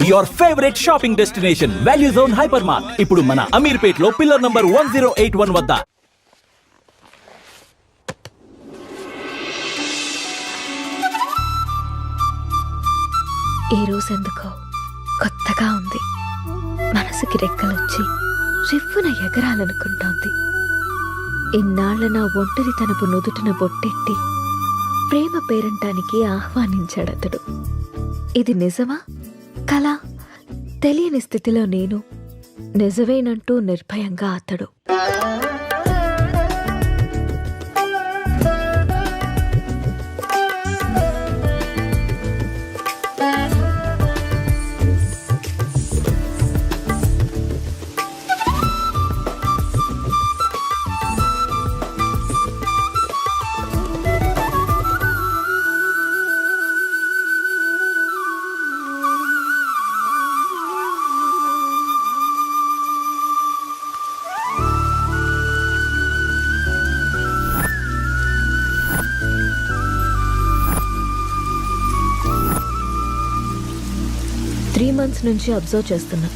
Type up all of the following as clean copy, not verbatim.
Your favourite shopping destination value zone hyper mart ఇప్పుడు మన అమీర్పేట్ లో పిల్లర్ నంబర్ 1081 వద్ద. ఈ రోజు ఎందుకో కొత్తగా ఉంది. మనసుకి రెక్కలొచ్చి రివ్వున ఎగరాలనుకుంటోంది. ఇన్నాళ్ల నా ఒంటరితనపు నుదుటిన బొట్టెట్టి ప్రేమ పేరంటానికి ఆహ్వానించాడతడు. ఇది నిజమా కళ తెలియని స్థితిలో నేను, నిజమేనంటూ నిర్భయంగా అతడు. months నుంచి అబ్జర్వ్ చేస్తున్నా.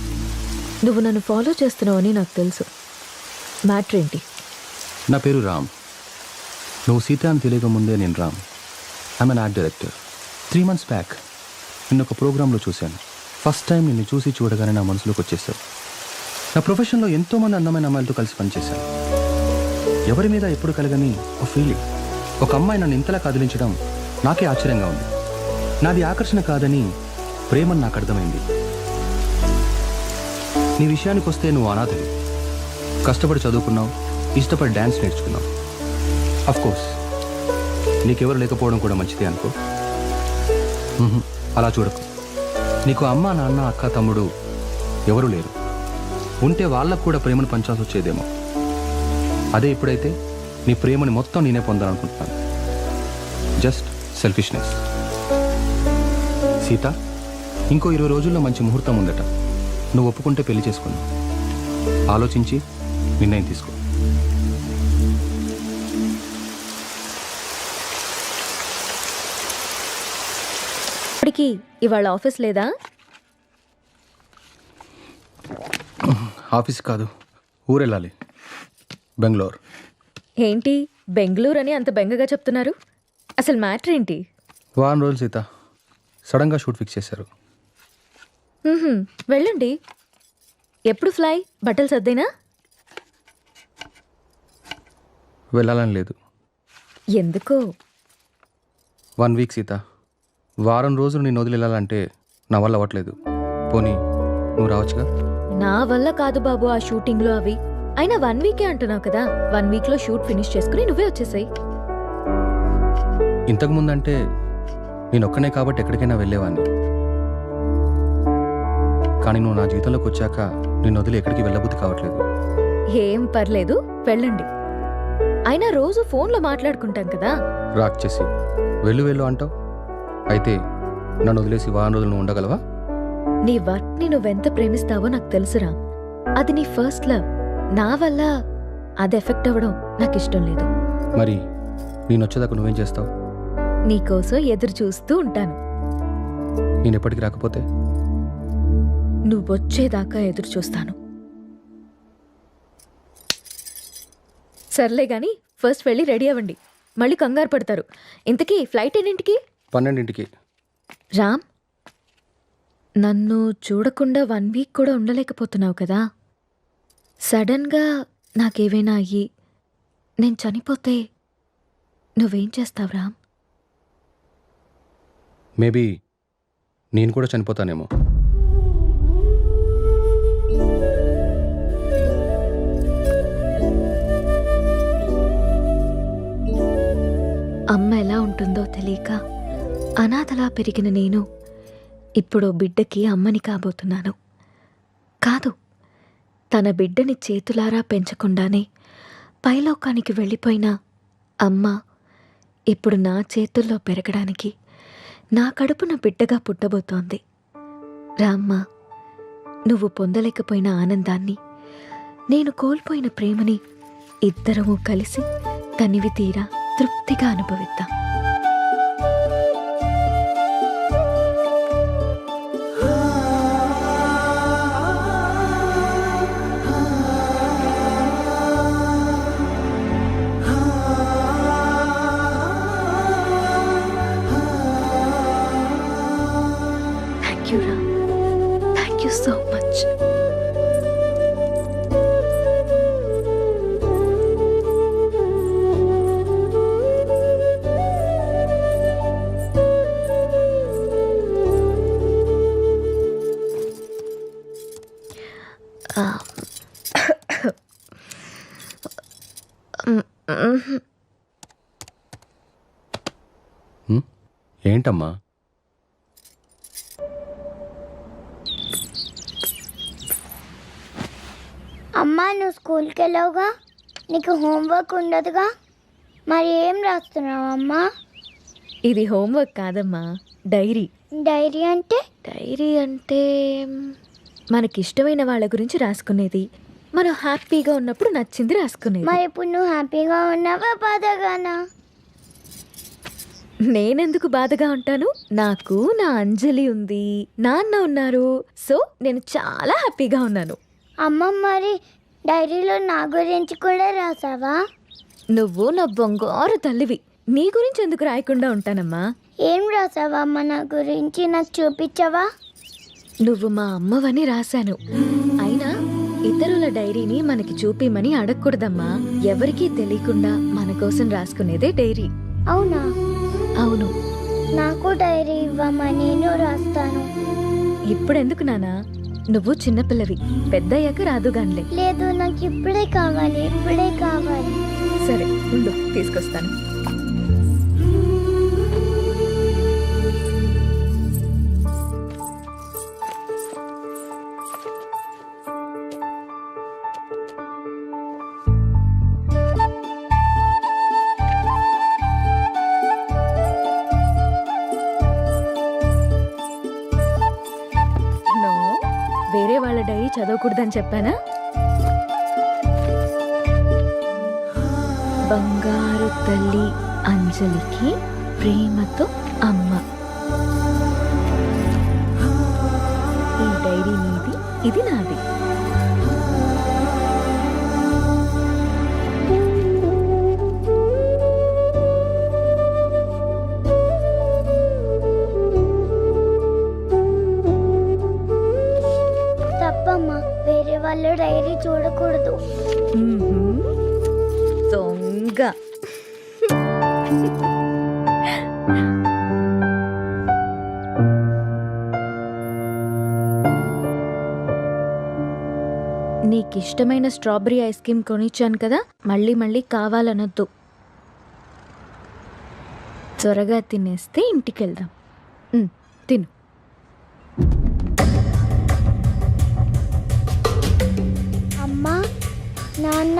నువ్వు నన్ను ఫాలో చేస్తున్నావని నాకు తెలుసు. మ్యాటర్ ఏంటి? నా పేరు రామ్. నువ్వు సీత అని తెలియక ముందే నేను Ram. I'm an art director. 3 months back నిన్న ఒక ప్రోగ్రాంలో చూశాను. ఫస్ట్ టైం నిన్ను చూసి చూడగానే నా మనసులోకి వచ్చేసావు. నా ప్రొఫెషన్లో ఎంతోమంది అందమైన అమ్మాయిలతో కలిసి పనిచేశాను. ఎవరి మీద ఎప్పుడు కలగని ఒక ఫీలింగ్. ఒక అమ్మాయి నన్ను ఇంతలా కదిలించడం నాకే ఆశ్చర్యంగా ఉంది. నాది ఆకర్షణ కాదని ప్రేమని నాకు అర్థమైంది. నీ విషయానికి వస్తే నువ్వు అనాథవి. కష్టపడి చదువుకున్నావు, ఇష్టపడి డ్యాన్స్ నేర్చుకున్నావు. అఫ్కోర్స్ నీకెవరు లేకపోవడం కూడా మంచిదే అనుకో. అలా చూడకు. నీకు అమ్మ, నాన్న, అక్క, తమ్ముడు ఎవరు లేరు. ఉంటే వాళ్ళకు కూడా ప్రేమను పంచాల్సి వచ్చేదేమో. అదే ఇప్పుడైతే నీ ప్రేమని మొత్తం నేనే పొందాలనుకుంటున్నాను. Just selfishness. సీత, ఇంకో 20 రోజుల్లో మంచి ముహూర్తం ఉందట. నువ్వు ఒప్పుకుంటే పెళ్లి చేసుకున్నావు. ఆలోచించి నిర్ణయం తీసుకో. ఇప్పటికి ఇవాళ ఆఫీస్ లేదా? ఆఫీస్ కాదు, ఊరెళ్ళాలి. బెంగళూరు. ఏంటి బెంగళూరు అని అంత బెంగగా చెప్తున్నారు? అసలు మ్యాటర్ ఏంటి? వారం రోజులు సీత, సడన్గా షూట్ ఫిక్స్ చేశారు. వెళ్ళండి. ఎప్పుడు ఫ్లై? బట్టలు సర్దేనా? వెళ్ళాలని లేదు. ఎందుకో? 1 week సీత. వారం రోజులు నేను వదిలి వెళ్ళాలంటే నా వల్ల అవ్వట్లేదు. పోనీ నువ్వు రావచ్చుగా? నా వల్ల కాదు బాబు ఆ షూటింగ్లో అవి. అయినా 1 week అంటున్నావు కదా. 1 weekలో షూట్ ఫినిష్ చేసుకుని నువ్వే వచ్చేసాయి. ఇంతకు ముందంటే నేను ఒక్కనే కాబట్టి ఎక్కడికైనా వెళ్ళేవాడిని. కానీ నువ్వు నా జీవితంలోకి వచ్చాక నిన్ను వదిలి ఎక్కడికి వెళ్ళబుద్ధి కావట్లేదు. ఏం పర్లేదు, వెళ్ళండి. అయినా రోజు ఫోన్లో మాట్లాడుకుంటాం కదా. రాక్ చేసి వెళ్ళు వెళ్ళు అంటావు. అయితే నన్ను వదిలేసి వారం రోజులు నువ్వు ఉండగలవా? నీ వర్క్ని నువ్వెంత ప్రేమిస్తావో నాకు తెలుసురా. అది నీ ఫస్ట్ లవ్. నా వల్ల అది ఎఫెక్ట్ అవ్వడం నాకు ఇష్టం లేదు. మరి నేను వచ్చేదాకా నువ్వేం చేస్తావు? నీకోసం ఎదురు చూస్తూ ఉంటాను. నేను ఎప్పటికి రాకపోతే? నువ్వొచ్చేదాకా ఎదురు చూస్తాను. సర్లే గాని ఫస్ట్ వెళ్ళి రెడీ అవ్వండి. మళ్ళీ కంగారు పడతారు. ఇంతకీ ఫ్లైట్ ఎన్నింటికి? 12ంటికి. రామ్, నన్ను చూడకుండా 1 week కూడా ఉండలేకపోతున్నావు కదా. సడన్గా నాకేవైనా అయ్యి నేను చనిపోతే నువ్వేం చేస్తావు రామ్? మేబీ నేను కూడా చనిపోతానేమో. అమ్మ ఎలా ఉంటుందో తెలియక అనాథలా పెరిగిన నేను ఇప్పుడు బిడ్డకి అమ్మని కాబోతున్నాను. కాదు, తన బిడ్డని చేతులారా పెంచకుండానే పైలోకానికి వెళ్ళిపోయిన అమ్మ ఇప్పుడు నా చేతుల్లో పెరగడానికి నా కడుపున బిడ్డగా పుట్టబోతోంది. రామ్మ, నువ్వు పొందలేకపోయిన ఆనందాన్ని, నేను కోల్పోయిన ప్రేమని ఇద్దరము కలిసి తనివి తీరా తృప్తిగా అనుభవిద్దాం. You so much. ఏంటమ్మా? అమ్మా నువ్వు స్కూల్కి వెళ్ళావుగా, నీకు హోంవర్క్ ఉండదుగా, మరి ఏం రాస్తున్నావు అమ్మా? ఇది హోంవర్క్ కాదమ్మా, డైరీ. డైరీ అంటే? డైరీ అంటే మనకిష్టమైన వాళ్ళ గురించి రాసుకునేది, మనం హ్యాపీగా ఉన్నప్పుడు నచ్చింది రాసుకునేది. మరి ఇప్పుడు నువ్వు హ్యాపీగా ఉన్నావా బాధగానా? నేనెందుకు బాధగా ఉంటాను? నాకు నా అంజలి ఉంది, నాన్న ఉన్నారు, సో నేను చాలా హ్యాపీగా ఉన్నాను. అమ్మ మరి డైరీలో నా గురించి కూడా రాసావా? నువ్వు నా బంగారు తల్లివి, నీ గురించి ఎందుకు రాయకుండా ఉంటానమ్మా? ఏం రాసావా అమ్మ నా గురించి, నాకు చూపించవా? నువ్వు మా అమ్మవని రాశాను. అయినా ఇతరుల డైరీని మనకి చూపిమని అడగకూడదమ్మా. ఎవరికీ తెలియకుండా మన కోసం రాసుకునేదే డైరీ. అవునా? అవును. నాకు డైరీ ఇవ్వమ్మా, నేను రాస్తాను. ఇప్పుడెందుకు నానా? నువ్వు చిన్నపిల్లవి, పెద్దయ్యాక రాదుగాన్లే. లేదు, నాకు ఇప్పుడే కావాలి, ఇప్పుడే కావాలి. సరే ఉండు, తీసుకొస్తాను. వేరే వాళ్ళ డైరీ చదవకూడదని చెప్పానా? బంగారు తల్లి అంజలికి ప్రేమతో అమ్మ. ఈ డైరీ నీది, ఇది నాది. తప్పమ్మా, వేరే వాళ్ళు డైరీ చూడకూడదు. దొంగ. నీకిష్టమైన స్ట్రాబెరీ ఐస్ క్రీమ్ కొనిచ్చాను కదా, మళ్ళీ మళ్ళీ కావాలనొద్దు. త్వరగా తినేస్తే ఇంటికెళ్దాం. తిను. అమ్మా, నాన్న,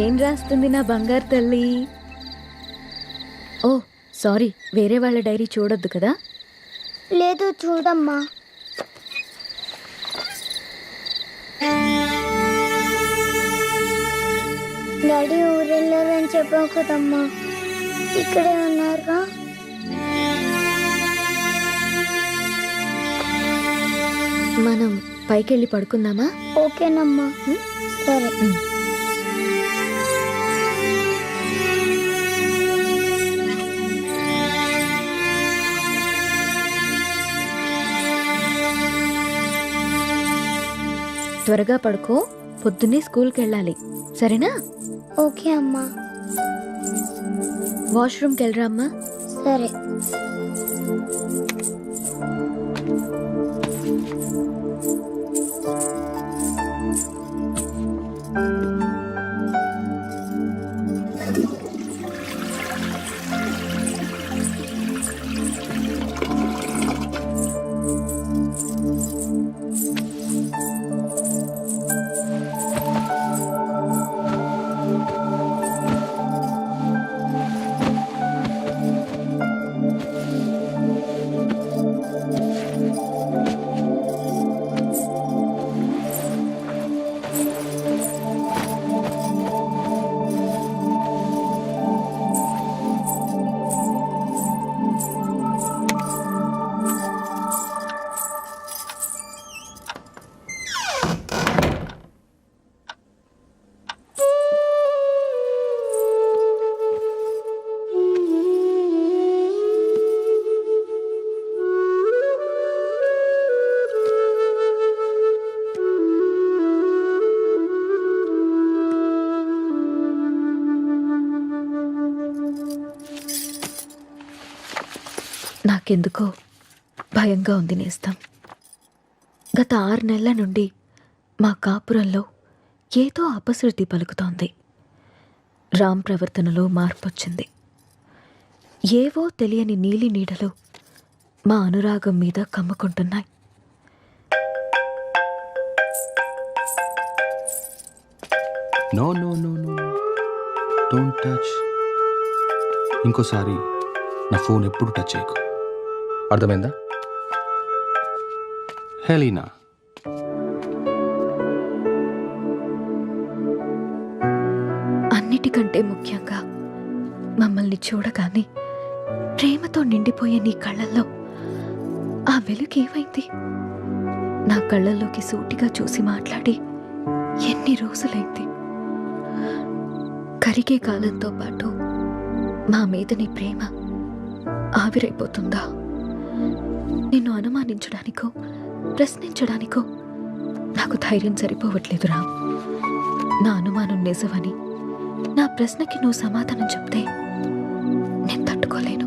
ఏం రాస్తుంది నా బంగారు తల్లి? ఓ సారీ, వేరే వాళ్ళ డైరీ చూడొద్దు కదా. లేదు చూడమ్మా. డాడీ ఊరెళ్ళారని చెప్పావు కదమ్మా, ఇక్కడే ఉన్నారుగా. మనం పైకెళ్ళి పడుకుందామా? ఓకేనమ్మా. సరే. త్వరగా పడుకో, పొద్దున్నే స్కూల్కి వెళ్ళాలి, సరేనా? ఓకే అమ్మా. వాష్రూమ్కి వెళ్ళరా అమ్మా. సరే. నాకెందుకో భయంగా ఉంది నేస్తం. గత 6 నెలల నుండి మా కాపురంలో ఏదో అపశృతి పలుకుతోంది. రామ్ ప్రవర్తనలో మార్పొచ్చింది. ఏవో తెలియని నీలి నీడలు మా అనురాగం మీద కమ్ముకుంటున్నాయి. No no no no don't touch. ఇంకోసారి నా ఫోన్ ఎప్పుడు టచ్ చేయకు, అర్థమైందా? హెలీనా, అన్నిటికంటే ముఖ్యంగా మమ్మల్ని చూడగానే ప్రేమతో నిండిపోయే నీ కళ్ళల్లో ఆ వెలుగు ఏమైంది? నా కళ్ళల్లోకి సూటిగా చూసి మాట్లాడి ఎన్ని రోజులైంది? కరిగే కాలంతో పాటు మా మీద నీ ప్రేమ ఆవిరైపోతుందా? నిన్ను అనుమానించడానికో ప్రశ్నించడానికో నాకు ధైర్యం సరిపోవట్లేదు రామ్. నా అనుమానం నిజమని, నా ప్రశ్నకి నువ్వు సమాధానం చెప్తే నేను తట్టుకోలేను.